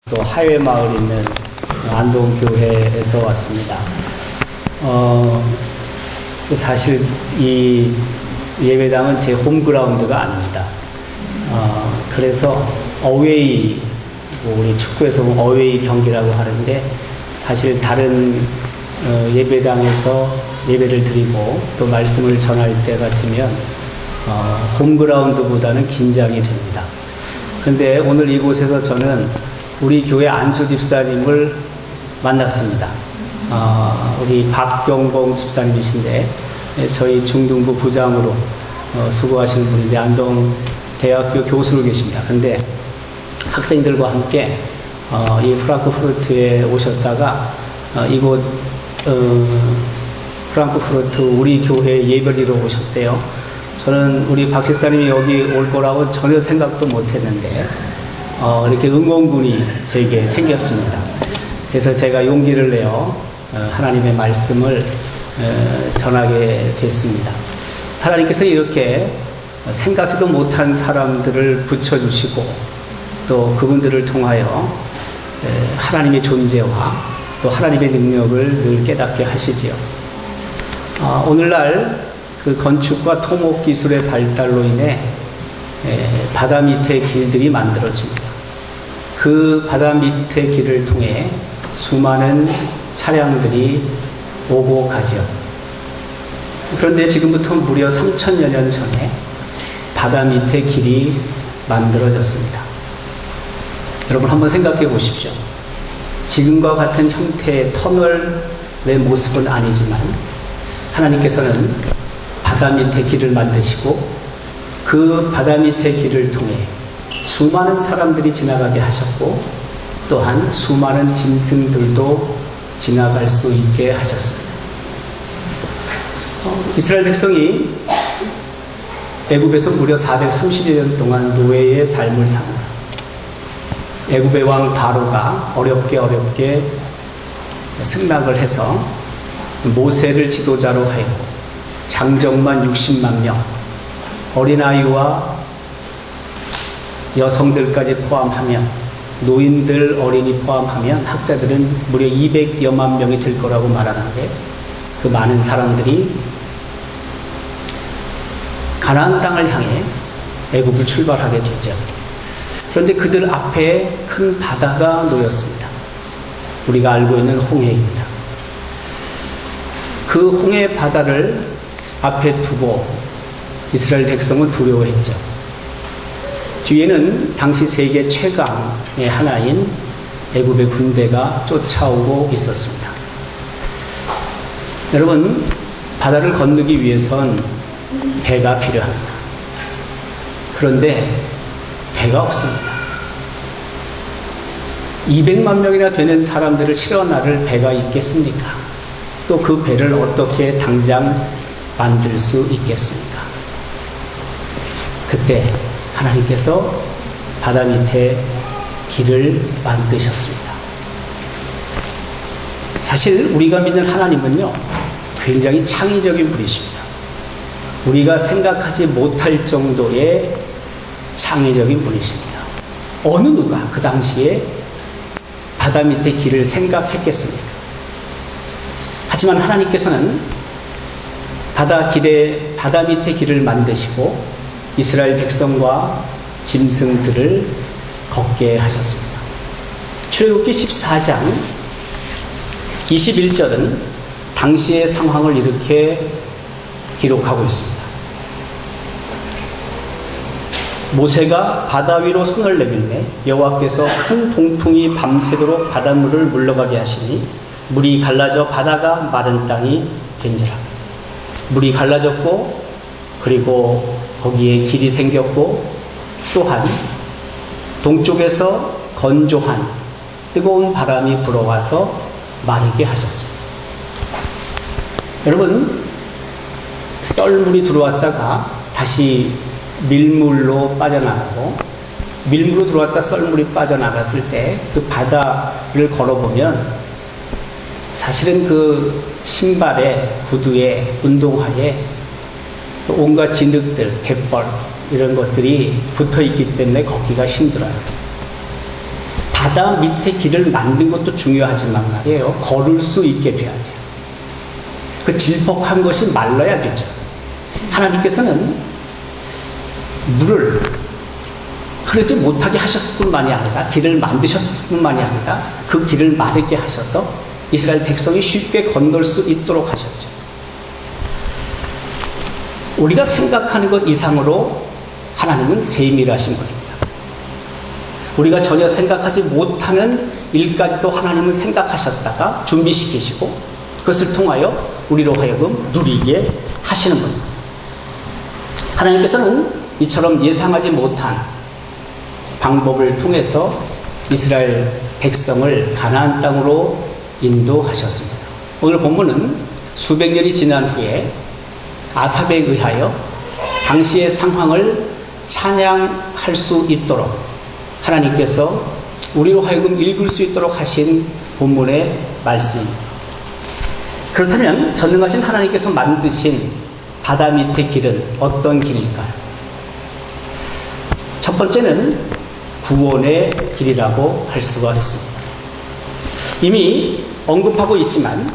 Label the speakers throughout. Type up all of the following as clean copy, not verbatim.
Speaker 1: 또 하회마을 있는 안동교회에서 왔습니다. 사실 이 예배당은 제 홈그라운드가 아닙니다. 그래서 어웨이, 우리 축구에서 보면 어웨이 경기라고 하는데, 사실 다른 예배당에서 예배를 드리고 또 말씀을 전할 때가 되면 홈그라운드보다는 긴장이 됩니다. 그런데 오늘 이곳에서 저는 우리 교회 안수 집사님을 만났습니다. 우리 박경봉 집사님이신데, 저희 중등부 부장으로 수고하시는 분인데 안동대학교 교수로 계십니다. 근데 학생들과 함께 이 프랑크푸르트에 오셨다가 이곳 프랑크푸르트 우리 교회 예배리로 오셨대요. 저는 우리 박 집사님이 여기 올 거라고 전혀 생각도 못했는데 이렇게 응원군이 제게 생겼습니다. 그래서 제가 용기를 내어 하나님의 말씀을 전하게 됐습니다. 하나님께서 이렇게 생각지도 못한 사람들을 붙여주시고 또 그분들을 통하여 하나님의 존재와 또 하나님의 능력을 늘 깨닫게 하시지요. 오늘날 그 건축과 토목 기술의 발달로 인해 바다 밑의 길들이 만들어집니다. 그 바다 밑의 길을 통해 수많은 차량들이 오고 가죠. 그런데 지금부터 무려 3000여 년 전에 바다 밑의 길이 만들어졌습니다. 여러분 한번 생각해 보십시오. 지금과 같은 형태의 터널의 모습은 아니지만 하나님께서는 바다 밑의 길을 만드시고 그 바다 밑의 길을 통해 수많은 사람들이 지나가게 하셨고 또한 수많은 짐승들도 지나갈 수 있게 하셨습니다. 이스라엘 백성이 애굽에서 무려 430년 동안 노예의 삶을 삽니다. 애굽의 왕 바로가 어렵게 승낙을 해서 모세를 지도자로 하였고 장정만 60만 명, 어린아이와 여성들까지 포함하면, 노인들, 어린이 포함하면 학자들은 무려 200여만 명이 될 거라고 말하는데, 그 많은 사람들이 가나안 땅을 향해 애굽을 출발하게 되죠. 그런데 그들 앞에 큰 바다가 놓였습니다. 우리가 알고 있는 홍해입니다. 그 홍해 바다를 앞에 두고 이스라엘 백성은 두려워했죠. 뒤에는 당시 세계 최강의 하나인 애굽의 군대가 쫓아오고 있었습니다. 여러분, 바다를 건너기 위해선 배가 필요합니다. 그런데 배가 없습니다. 200만 명이나 되는 사람들을 실어 나를 배가 있겠습니까? 또 그 배를 어떻게 당장 만들 수 있겠습니까? 그때 하나님께서 바다 밑에 길을 만드셨습니다. 사실 우리가 믿는 하나님은요, 굉장히 창의적인 분이십니다. 우리가 생각하지 못할 정도의 창의적인 분이십니다. 어느 누가 그 당시에 바다 밑에 길을 생각했겠습니까? 하지만 하나님께서는 바다 밑에 길을 만드시고 이스라엘 백성과 짐승들을 걷게 하셨습니다. 출애굽기 14장 21절은 당시의 상황을 이렇게 기록하고 있습니다. 모세가 바다 위로 손을 내밀매 여호와께서 큰 동풍이 밤새도록 바닷물을 물러가게 하시니 물이 갈라져 바다가 마른 땅이 된지라. 물이 갈라졌고 그리고 거기에 길이 생겼고 또한 동쪽에서 건조한 뜨거운 바람이 불어와서 마르게 하셨습니다. 여러분, 썰물이 들어왔다가 다시 밀물로 빠져나가고 밀물로 들어왔다 썰물이 빠져나갔을 때 그 바다를 걸어보면 사실은 그 신발에, 구두에, 운동화에 온갖 진흙들, 갯벌 이런 것들이 붙어 있기 때문에 걷기가 힘들어요. 바다 밑에 길을 만든 것도 중요하지만 말이에요. 걸을 수 있게 돼야 돼요. 그 질퍽한 것이 말라야 되죠. 하나님께서는 물을 흐르지 못하게 하셨을 뿐만이 아니라 길을 만드셨을 뿐만이 아니라 그 길을 마르게 하셔서 이스라엘 백성이 쉽게 건널 수 있도록 하셨죠. 우리가 생각하는 것 이상으로 하나님은 세밀하신 분입니다. 우리가 전혀 생각하지 못하는 일까지도 하나님은 생각하셨다가 준비시키시고 그것을 통하여 우리로 하여금 누리게 하시는 분입니다. 하나님께서는 이처럼 예상하지 못한 방법을 통해서 이스라엘 백성을 가나안 땅으로 인도하셨습니다. 오늘 본문은 수백 년이 지난 후에 아삽에 의하여 당시의 상황을 찬양할 수 있도록 하나님께서 우리로 하여금 읽을 수 있도록 하신 본문의 말씀입니다. 그렇다면 전능하신 하나님께서 만드신 바다 밑의 길은 어떤 길일까요? 첫 번째는 구원의 길이라고 할 수가 있습니다. 이미 언급하고 있지만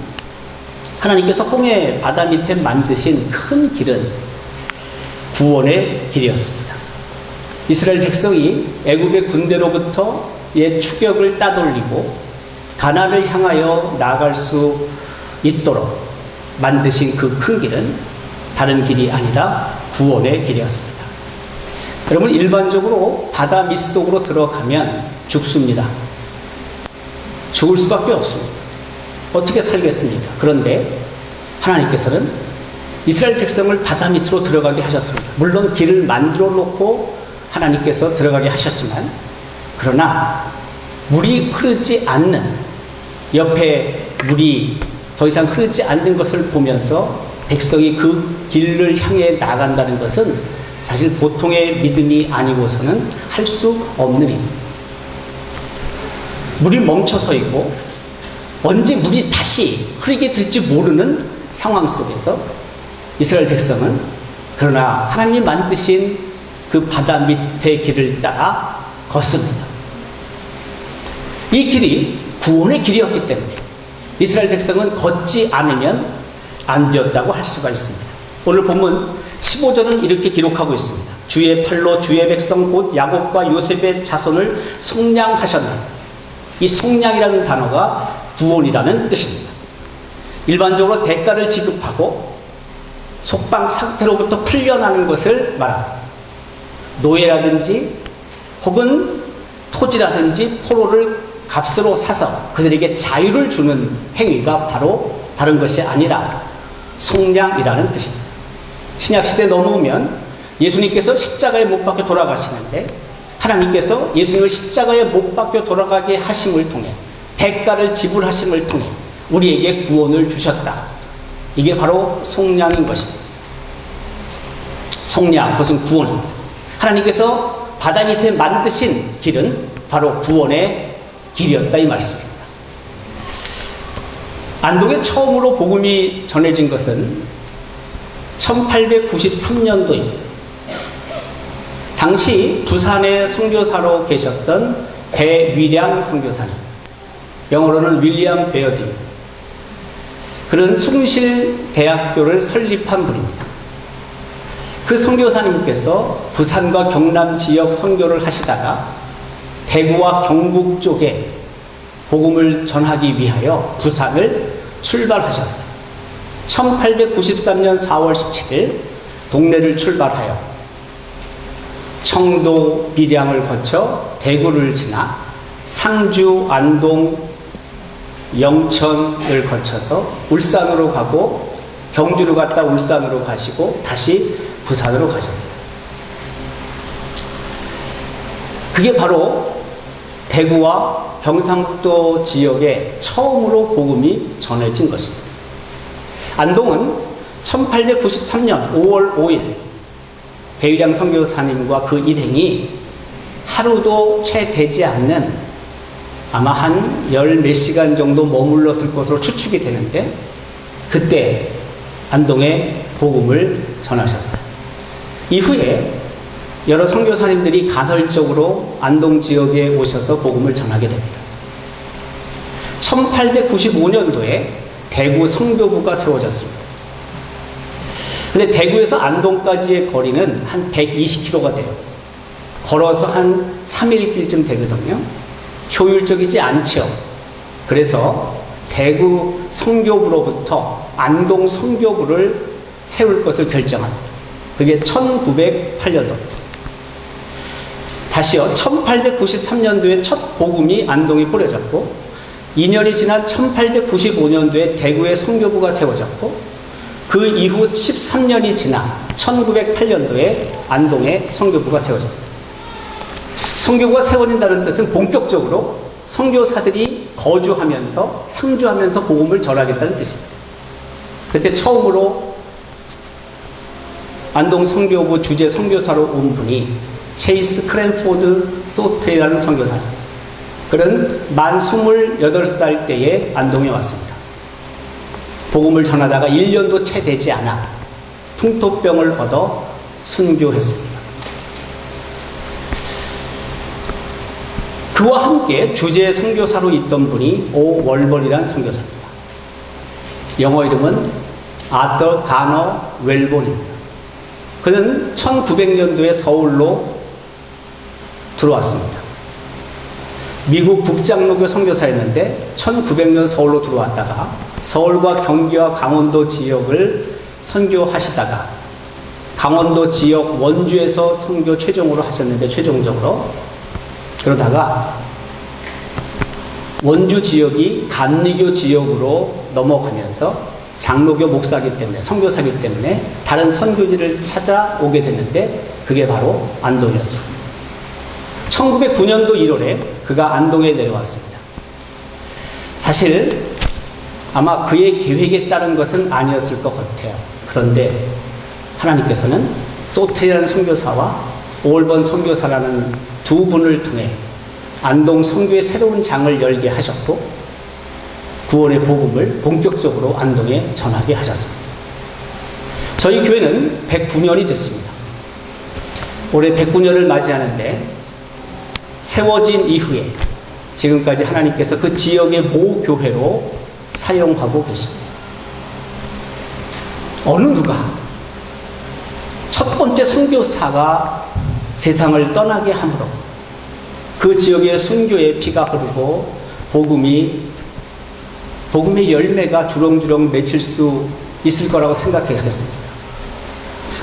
Speaker 1: 하나님께서 홍해 바다 밑에 만드신 큰 길은 구원의 길이었습니다. 이스라엘 백성이 애굽의 군대로부터의 추격을 따돌리고 가나안을 향하여 나아갈 수 있도록 만드신 그 큰 길은 다른 길이 아니라 구원의 길이었습니다. 여러분, 일반적으로 바다 밑속으로 들어가면 죽습니다. 죽을 수밖에 없습니다. 어떻게 살겠습니까? 그런데 하나님께서는 이스라엘 백성을 바다 밑으로 들어가게 하셨습니다. 물론 길을 만들어 놓고 하나님께서 들어가게 하셨지만, 그러나 물이 흐르지 않는, 옆에 물이 더 이상 흐르지 않는 것을 보면서 백성이 그 길을 향해 나간다는 것은 사실 보통의 믿음이 아니고서는 할 수 없는 일입니다. 물이 멈춰서 있고 언제 물이 다시 흐르게 될지 모르는 상황 속에서 이스라엘 백성은 그러나 하나님이 만드신 그 바다 밑의 길을 따라 걷습니다. 이 길이 구원의 길이었기 때문에 이스라엘 백성은 걷지 않으면 안 되었다고 할 수가 있습니다. 오늘 본문 15절은 이렇게 기록하고 있습니다. 주의 팔로 주의 백성 곧 야곱과 요셉의 자손을 속량하셨나이다. 이 속량이라는 단어가 구원이라는 뜻입니다. 일반적으로 대가를 지급하고 속방 상태로부터 풀려나는 것을 말합니다. 노예라든지 혹은 토지라든지 포로를 값으로 사서 그들에게 자유를 주는 행위가 바로 다른 것이 아니라 속량이라는 뜻입니다. 신약시대 넘어오면 예수님께서 십자가에 못 박혀 돌아가시는데 하나님께서 예수님을 십자가에 못 박혀 돌아가게 하심을 통해 대가를 지불하심을 통해 우리에게 구원을 주셨다. 이게 바로 속량인 것입니다. 속량, 그것은 구원입니다. 하나님께서 바다 밑에 만드신 길은 바로 구원의 길이었다 이 말씀입니다. 안동에 처음으로 복음이 전해진 것은 1893년도입니다. 당시 부산에 선교사로 계셨던 배위량 선교사님, 영어로는 윌리엄 베어드입니다. 그는 숭실대학교를 설립한 분입니다. 그 선교사님께서 부산과 경남 지역 선교를 하시다가 대구와 경북 쪽에 복음을 전하기 위하여 부산을 출발하셨어요. 1893년 4월 17일 동네를 출발하여 청도 밀양을 거쳐 대구를 지나 상주, 안동, 영천을 거쳐서 울산으로 가고 경주로 갔다 울산으로 가시고 다시 부산으로 가셨어요. 그게 바로 대구와 경상북도 지역에 처음으로 복음이 전해진 것입니다. 안동은 1893년 5월 5일 배위량 선교사님과 그 일행이 하루도 채 되지 않는 아마 한 열 몇 시간 정도 머물렀을 것으로 추측이 되는데 그때 안동에 복음을 전하셨어요. 이후에 여러 선교사님들이 간헐적으로 안동 지역에 오셔서 복음을 전하게 됩니다. 1895년도에 대구 성교부가 세워졌습니다. 근데 대구에서 안동까지의 거리는 한 120km가 돼요. 걸어서 한 3일 길쯤 되거든요. 효율적이지 않죠. 그래서 대구 성교부로부터 안동 성교부를 세울 것을 결정합니다. 그게 1908년도. 다시요. 1893년도에 첫 복음이 안동에 뿌려졌고 2년이 지난 1895년도에 대구의 성교부가 세워졌고 그 이후 13년이 지나 1908년도에 안동에 성교부가 세워졌습니다. 성교부가 세워진다는 뜻은 본격적으로 선교사들이 거주하면서 상주하면서 복음을 전하겠다는 뜻입니다. 그때 처음으로 안동 선교부 주재 선교사로 온 분이 체이스 크랜포드 소트라는 선교사입니다. 그는 만 28살 때에 안동에 왔습니다. 복음을 전하다가 1년도 채 되지 않아 풍토병을 얻어 순교했습니다. 그와 함께 주재 선교사로 있던 분이 오 월번이라는 선교사입니다. 영어 이름은 아터 가너 웰본입니다. 그는 1900년도에 서울로 들어왔습니다. 미국 북장로교 선교사였는데 1900년 서울로 들어왔다가 서울과 경기와 강원도 지역을 선교하시다가 강원도 지역 원주에서 선교 최종으로 하셨는데 최종적으로 그러다가 원주 지역이 감리교 지역으로 넘어가면서 장로교 목사기 때문에 선교사기 때문에 다른 선교지를 찾아오게 됐는데 그게 바로 안동이었습니다. 1909년도 1월에 그가 안동에 내려왔습니다. 사실 아마 그의 계획에 따른 것은 아니었을 것 같아요. 그런데 하나님께서는 소테라는 선교사와 오월번 선교사라는 두 분을 통해 안동 선교의 새로운 장을 열게 하셨고 9월의 복음을 본격적으로 안동에 전하게 하셨습니다. 저희 교회는 109년이 됐습니다. 올해 109년을 맞이하는데 세워진 이후에 지금까지 하나님께서 그 지역의 모 교회로 사용하고 계십니다. 어느 누가 첫 번째 선교사가 세상을 떠나게 함으로 그 지역의 순교의 피가 흐르고 복음의 열매가 주렁주렁 맺힐 수 있을 거라고 생각했습니다.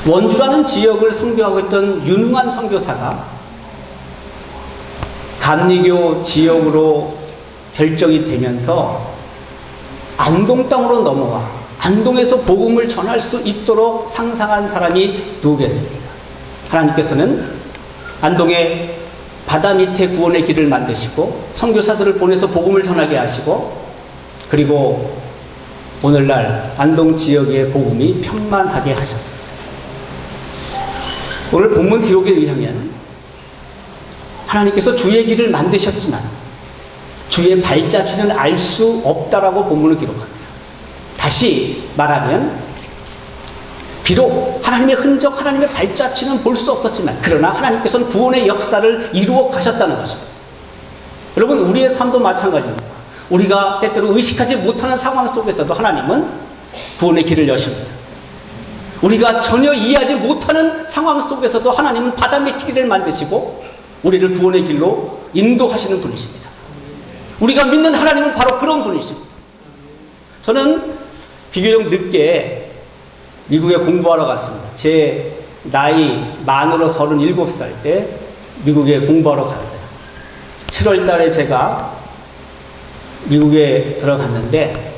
Speaker 1: 원주라는 지역을 선교하고 있던 유능한 선교사가 감리교 지역으로 결정이 되면서 안동 땅으로 넘어와 안동에서 복음을 전할 수 있도록 상상한 사람이 누구겠습니까? 하나님께서는 안동에 바다 밑에 구원의 길을 만드시고 선교사들을 보내서 복음을 전하게 하시고 그리고 오늘날 안동 지역의 복음이 평만하게 하셨습니다. 오늘 본문 기록에 의하면 하나님께서 주의 길을 만드셨지만 주의 발자취는 알 수 없다라고 본문을 기록합니다. 다시 말하면 비록 하나님의 흔적, 하나님의 발자취는 볼 수 없었지만 그러나 하나님께서는 구원의 역사를 이루어 가셨다는 것입니다. 여러분 우리의 삶도 마찬가지입니다. 우리가 때때로 의식하지 못하는 상황 속에서도 하나님은 구원의 길을 여십니다. 우리가 전혀 이해하지 못하는 상황 속에서도 하나님은 바다 밑 길을 만드시고 우리를 구원의 길로 인도하시는 분이십니다. 우리가 믿는 하나님은 바로 그런 분이십니다. 저는 비교적 늦게 미국에 공부하러 갔습니다. 제 나이 만으로 37살 때 미국에 공부하러 갔어요. 7월 달에 제가 미국에 들어갔는데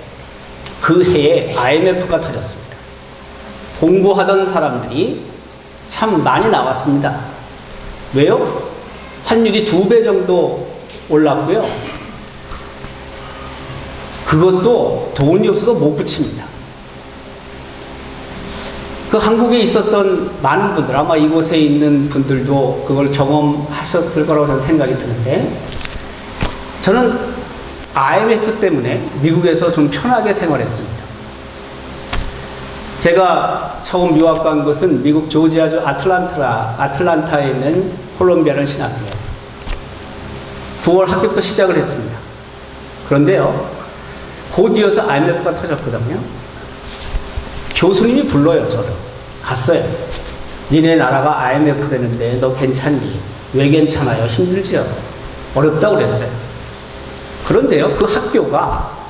Speaker 1: 그 해에 IMF가 터졌습니다. 공부하던 사람들이 참 많이 나왔습니다. 왜요? 환율이 2배 정도 올랐고요. 그것도 돈이 없어서 못 붙입니다. 그 한국에 있었던 많은 분들, 아마 이곳에 있는 분들도 그걸 경험하셨을 거라고 저는 생각이 드는데 저는 IMF 때문에 미국에서 좀 편하게 생활했습니다. 제가 처음 유학 간 곳은 미국 조지아주 아틀란타에 있는 콜롬비아라는 신학교예요. 9월 학교부터 시작을 했습니다. 그런데요, 곧이어서 IMF가 터졌거든요. 교수님이 불러요, 저를. 갔어요. 니네 나라가 IMF 되는데 너 괜찮니? 왜 괜찮아요? 힘들죠? 어렵다고 그랬어요. 그런데요, 그 학교가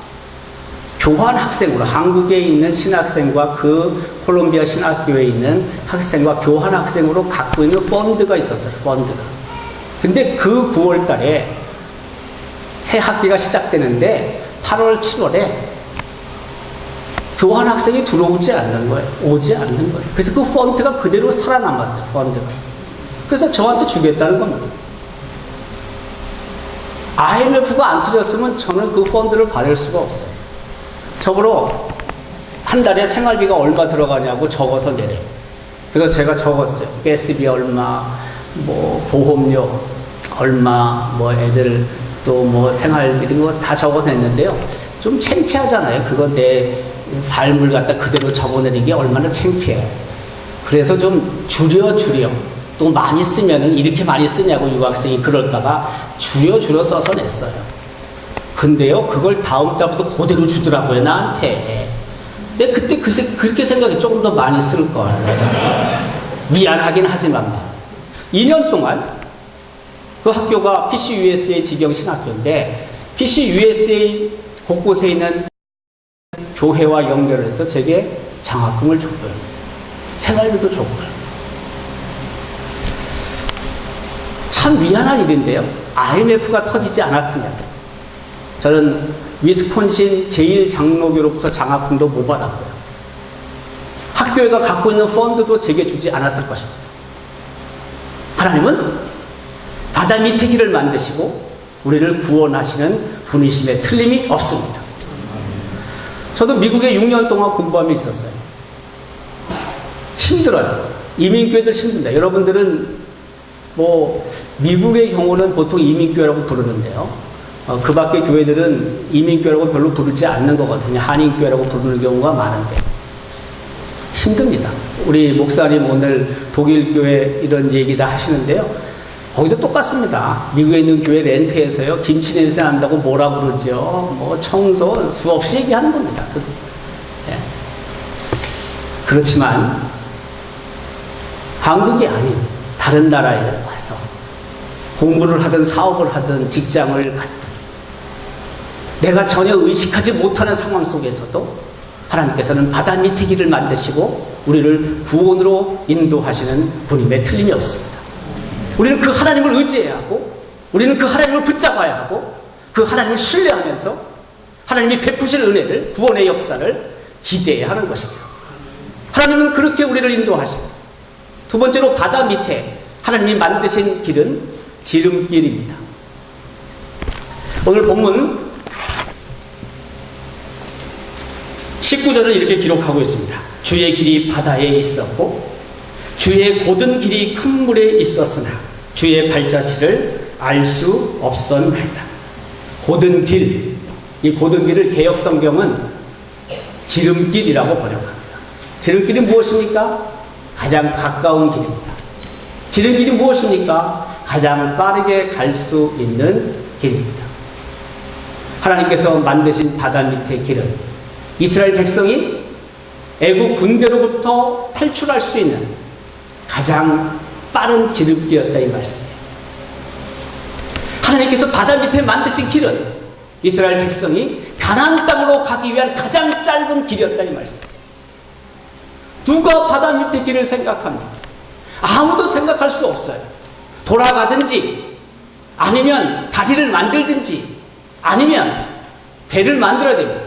Speaker 1: 교환 학생으로 한국에 있는 신학생과 그 콜롬비아 신학교에 있는 학생과 교환 학생으로 갖고 있는 펀드가 있었어요. 펀드가. 근데 그 9월 달에 새 학기가 시작되는데 8월, 7월에 교환 학생이 들어오지 않는 거예요. 오지 않는 거예요. 그래서 그 펀드가 그대로 살아남았어요. 펀드가. 그래서 저한테 주겠다는 겁니다. IMF가 안 터졌으면 저는 그 펀드를 받을 수가 없어요. 저보러 한 달에 생활비가 얼마 들어가냐고 적어서 내려요. 그래서 제가 적었어요. 가스비 얼마, 뭐 보험료 얼마, 뭐 애들 또 뭐 생활비 이런 거 다 적어서 냈는데요. 좀 창피하잖아요. 그거 내 삶을 갖다 그대로 적어내는 게 얼마나 창피해요. 그래서 좀 줄여 또 많이 쓰면은 이렇게 많이 쓰냐고 유학생이 그럴까봐 줄여 써서 냈어요. 근데요, 그걸 다음 달부터 그대로 주더라고요, 나한테. 근데 그때 그렇게 생각해. 조금 더 많이 쓸걸. 미안하긴 하지만. 2년 동안 그 학교가 PCUSA 직영 신학교인데, PCUSA 곳곳에 있는 교회와 연결해서 제게 장학금을 줬고요. 생활비도 줬고요. 참 미안한 일인데요. IMF가 터지지 않았으면 저는 위스콘신 제1장로교로부터 장학금도 못 받았고요. 학교가 갖고 있는 펀드도 제게 주지 않았을 것입니다. 하나님은 바다 밑에 길을 만드시고 우리를 구원하시는 분이심에 틀림이 없습니다. 저도 미국에 6년 동안 공부함이 있었어요. 힘들어요. 이민교회들 힘듭니다. 여러분들은 뭐 미국의 경우는 보통 이민교회라고 부르는데요. 그 밖의 교회들은 이민교회라고 별로 부르지 않는 거거든요. 한인교회라고 부르는 경우가 많은데 힘듭니다. 우리 목사님 오늘 독일교회 이런 얘기 다 하시는데요. 거기도 똑같습니다. 미국에 있는 교회 렌트에서요, 김치 냄새 난다고 뭐라 그러죠? 뭐 청소 수없이 얘기하는 겁니다. 네. 그렇지만 한국이 아닌 다른 나라에 와서 공부를 하든 사업을 하든 직장을 갖든 내가 전혀 의식하지 못하는 상황 속에서도 하나님께서는 바다 밑에 길을 만드시고 우리를 구원으로 인도하시는 분임에 틀림이 없습니다. 우리는 그 하나님을 의지해야 하고 우리는 그 하나님을 붙잡아야 하고 그 하나님을 신뢰하면서 하나님이 베푸실 은혜를, 구원의 역사를 기대해야 하는 것이죠. 하나님은 그렇게 우리를 인도하십니다. 두 번째로 바다 밑에 하나님이 만드신 길은 지름길입니다. 오늘 본문 19절을 이렇게 기록하고 있습니다. 주의 길이 바다에 있었고 주의 곧은 길이 큰 물에 있었으나 주의 발자취를 알 수 없었나이다. 곧은 길, 이 곧은 길을 개역성경은 지름길이라고 번역합니다. 지름길이 무엇입니까? 가장 가까운 길입니다. 지름길이 무엇입니까? 가장 빠르게 갈 수 있는 길입니다. 하나님께서 만드신 바다 밑의 길은 이스라엘 백성이 애국 군대로부터 탈출할 수 있는 가장 빠른 지름길이었다 이 말씀이에요. 하나님께서 바다 밑에 만드신 길은 이스라엘 백성이 가나안 땅으로 가기 위한 가장 짧은 길이었다 이 말씀. 누가 바다 밑에 길을 생각합니까? 아무도 생각할 수 없어요. 돌아가든지 아니면 다리를 만들든지 아니면 배를 만들어야 됩니다.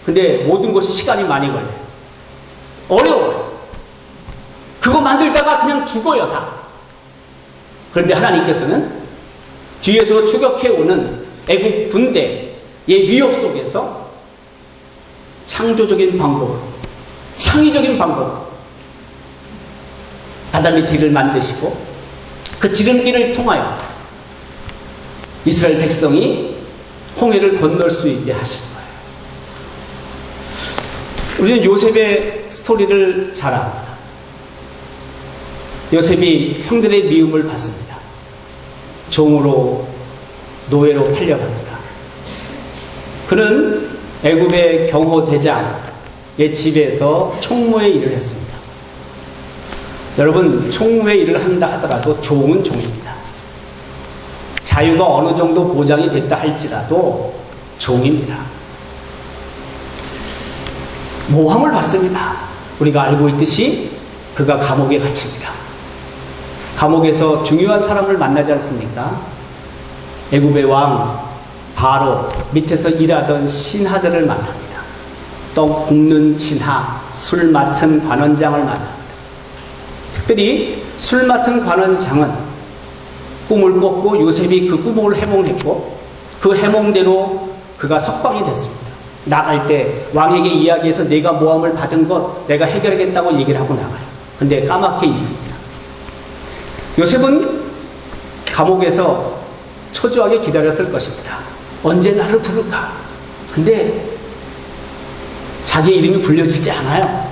Speaker 1: 근데 모든 것이 시간이 많이 걸려요. 어려워요. 그거 만들다가 그냥 죽어요, 다. 그런데 하나님께서는 뒤에서 추격해오는 애국 군대의 위협 속에서 창조적인 방법으로, 창의적인 방법으로 바다 밑에 길을 만드시고 그 지름길을 통하여 이스라엘 백성이 홍해를 건널 수 있게 하신 거예요. 우리는 요셉의 스토리를 잘 압니다. 요셉이 형들의 미움을 받습니다. 종으로 노예로 팔려갑니다. 그는 애굽의 경호대장의 집에서 총무의 일을 했습니다. 여러분, 총무의 일을 한다 하더라도 종은 종입니다. 자유가 어느 정도 보장이 됐다 할지라도 종입니다. 모함을 받습니다. 우리가 알고 있듯이 그가 감옥에 갇힙니다. 감옥에서 중요한 사람을 만나지 않습니까? 애굽의 왕 바로 밑에서 일하던 신하들을 만납니다. 떡 굽는 신하, 술 맡은 관원장을 만납니다. 특별히 술 맡은 관원장은 꿈을 꿨고 요셉이 그 꿈을 해몽했고 그 해몽대로 그가 석방이 됐습니다. 나갈 때 왕에게 이야기해서 내가 모함을 받은 것 내가 해결하겠다고 얘기를 하고 나가요. 근데 까맣게 있습니다. 요셉은 감옥에서 초조하게 기다렸을 것입니다. 언제 나를 부를까? 근데 자기 이름이 불려지지 않아요.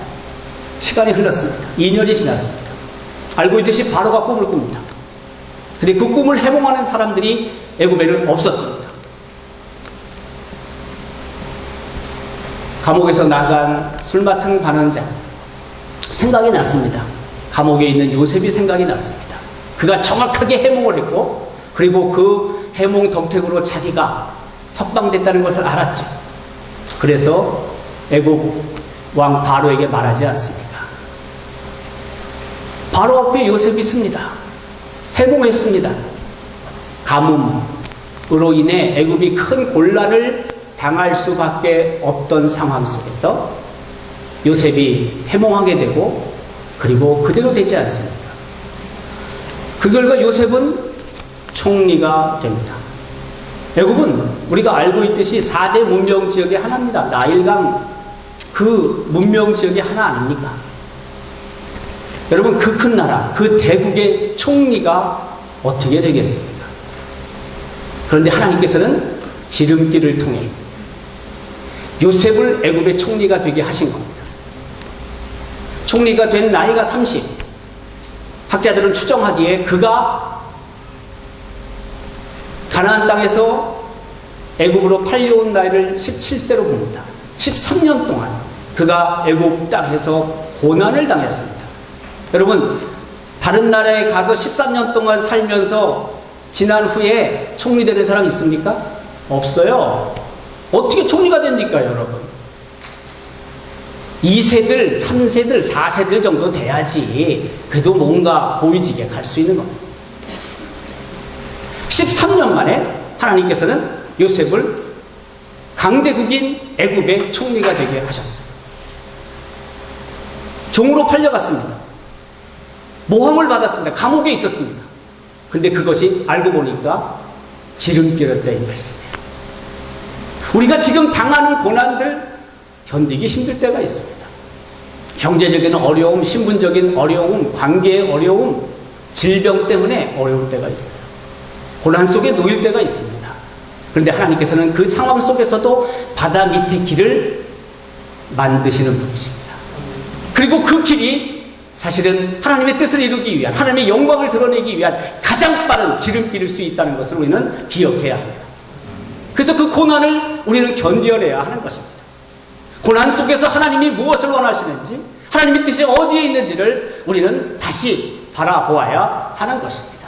Speaker 1: 시간이 흘렀습니다. 2년이 지났습니다. 알고 있듯이 바로가 꿈을 꿉니다. 근데 그 꿈을 해몽하는 사람들이 애굽에는 없었습니다. 감옥에서 나간 술 맡은 관원장 생각이 났습니다. 감옥에 있는 요셉이 생각이 났습니다. 그가 정확하게 해몽을 했고 그리고 그 해몽 덕택으로 자기가 석방됐다는 것을 알았죠. 그래서 애굽 왕 바로에게 말하지 않습니까? 바로 앞에 요셉이 있습니다. 해몽했습니다. 가뭄으로 인해 애굽이 큰 곤란을 당할 수밖에 없던 상황 속에서 요셉이 해몽하게 되고 그리고 그대로 되지 않습니까? 그 결과 요셉은 총리가 됩니다. 애굽은 우리가 알고 있듯이 4대 문명 지역의 하나입니다. 나일강 그 문명 지역의 하나 아닙니까? 여러분, 그 큰 나라, 그 대국의 총리가 어떻게 되겠습니까? 그런데 하나님께서는 지름길을 통해 요셉을 애굽의 총리가 되게 하신 겁니다. 총리가 된 나이가 30. 학자들은 추정하기에 그가 가나안 땅에서 애굽으로 팔려온 나이를 17세로 봅니다. 13년 동안 그가 애굽 땅에서 고난을 당했습니다. 여러분, 다른 나라에 가서 13년 동안 살면서 지난 후에 총리 되는 사람 있습니까? 없어요. 어떻게 총리가 됩니까, 여러분? 2세들, 3세들, 4세들 정도 돼야지 그래도 뭔가 고위직에 갈 수 있는 겁니다. 13년 만에 하나님께서는 요셉을 강대국인 애굽의 총리가 되게 하셨어요. 종으로 팔려갔습니다. 모함을 받았습니다. 감옥에 있었습니다. 근데 그것이 알고 보니까 지름길이었다는 말씀이에요. 우리가 지금 당하는 고난들 견디기 힘들 때가 있습니다. 경제적인 어려움, 신분적인 어려움, 관계의 어려움, 질병 때문에 어려울 때가 있어요. 고난 속에 놓일 때가 있습니다. 그런데 하나님께서는 그 상황 속에서도 바다 밑에 길을 만드시는 분이십니다. 그리고 그 길이 사실은 하나님의 뜻을 이루기 위한, 하나님의 영광을 드러내기 위한 가장 빠른 지름길일 수 있다는 것을 우리는 기억해야 합니다. 그래서 그 고난을 우리는 견뎌내야 하는 것입니다. 고난 속에서 하나님이 무엇을 원하시는지, 하나님의 뜻이 어디에 있는지를 우리는 다시 바라보아야 하는 것입니다.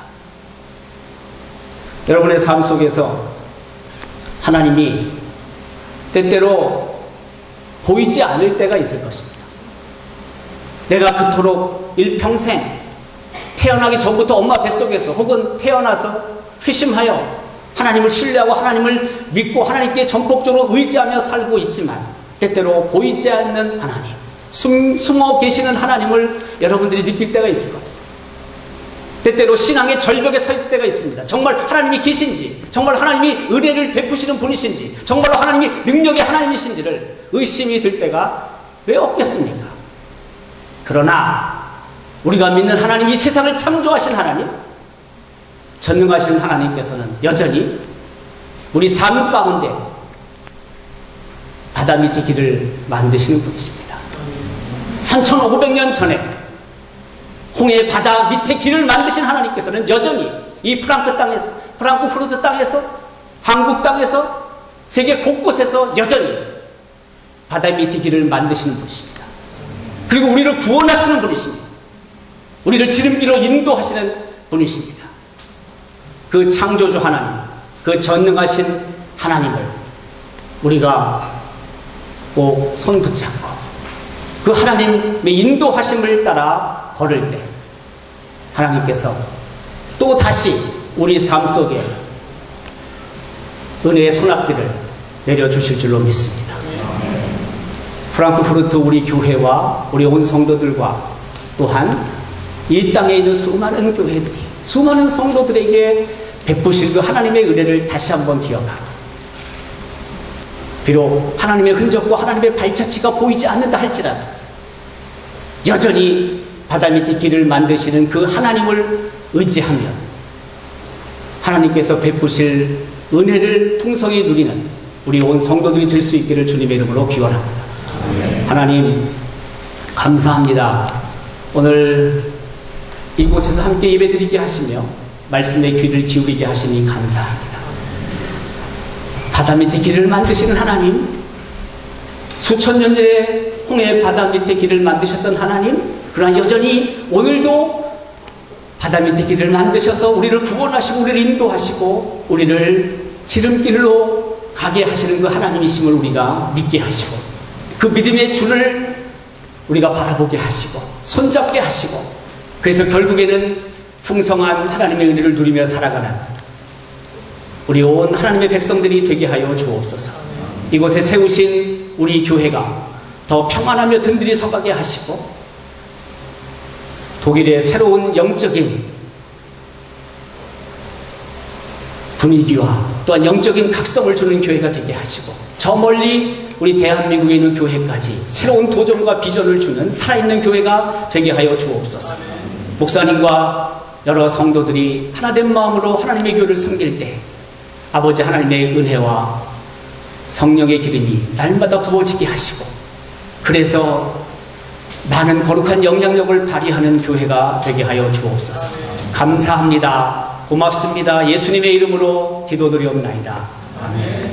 Speaker 1: 여러분의 삶 속에서 하나님이 때때로 보이지 않을 때가 있을 것입니다. 내가 그토록 일평생 태어나기 전부터 엄마 뱃속에서 혹은 태어나서 회심하여 하나님을 신뢰하고 하나님을 믿고 하나님께 전폭적으로 의지하며 살고 있지만 때때로 보이지 않는 하나님, 숨어 계시는 하나님을 여러분들이 느낄 때가 있을 겁니다. 때때로 신앙의 절벽에 설 때가 있습니다. 정말 하나님이 계신지, 정말 하나님이 은혜를 베푸시는 분이신지, 정말로 하나님이 능력의 하나님이신지를 의심이 들 때가 왜 없겠습니까? 그러나 우리가 믿는 하나님, 이 세상을 창조하신 하나님, 전능하신 하나님께서는 여전히 우리 삶 가운데 바다 밑의 길을 만드시는 분이십니다. 3,500년 전에 홍해 바다 밑에 길을 만드신 하나님께서는 여전히 이 프랑크푸르트 땅에서, 한국 땅에서, 세계 곳곳에서 여전히 바다 밑에 길을 만드시는 분이십니다. 그리고 우리를 구원하시는 분이십니다. 우리를 지름길로 인도하시는 분이십니다. 그 창조주 하나님, 그 전능하신 하나님을 우리가 꼭 손 붙잡고 그 하나님의 인도하심을 따라 걸을 때 하나님께서 또 다시 우리 삶 속에 은혜의 손앞길을 내려주실 줄로 믿습니다. 프랑크푸르트 우리 교회와 우리 온 성도들과 또한 이 땅에 있는 수많은 교회들이, 수많은 성도들에게 베푸실 그 하나님의 은혜를 다시 한번 기억하고, 비록 하나님의 흔적과 하나님의 발자취가 보이지 않는다 할지라도 여전히 바다 밑에 길을 만드시는 그 하나님을 의지하며 하나님께서 베푸실 은혜를 풍성히 누리는 우리 온 성도들이 될 수 있기를 주님의 이름으로 기원합니다. 하나님 감사합니다. 오늘 이곳에서 함께 예배드리게 하시며 말씀의 귀를 기울이게 하시니 감사합니다. 바다 밑에 길을 만드시는 하나님, 수천 년 전에 홍해 바다 밑에 길을 만드셨던 하나님, 그러나 여전히 오늘도 바다 밑에 길을 만드셔서 우리를 구원하시고 우리를 인도하시고 우리를 지름길로 가게 하시는 그 하나님이심을 우리가 믿게 하시고 그 믿음의 줄을 우리가 바라보게 하시고 손잡게 하시고, 그래서 결국에는 풍성한 하나님의 은혜를 누리며 살아가는 우리 온 하나님의 백성들이 되게 하여 주옵소서. 이곳에 세우신 우리 교회가 더 평안하며 든든히 서가게 하시고 독일의 새로운 영적인 분위기와 또한 영적인 각성을 주는 교회가 되게 하시고, 저 멀리 우리 대한민국에 있는 교회까지 새로운 도전과 비전을 주는 살아있는 교회가 되게 하여 주옵소서. 목사님과 여러 성도들이 하나된 마음으로 하나님의 교회를 섬길 때 아버지 하나님의 은혜와 성령의 기름이 날마다 부어지게 하시고, 그래서 많은 거룩한 영향력을 발휘하는 교회가 되게 하여 주옵소서. 감사합니다. 고맙습니다. 예수님의 이름으로 기도드리옵나이다. 아멘.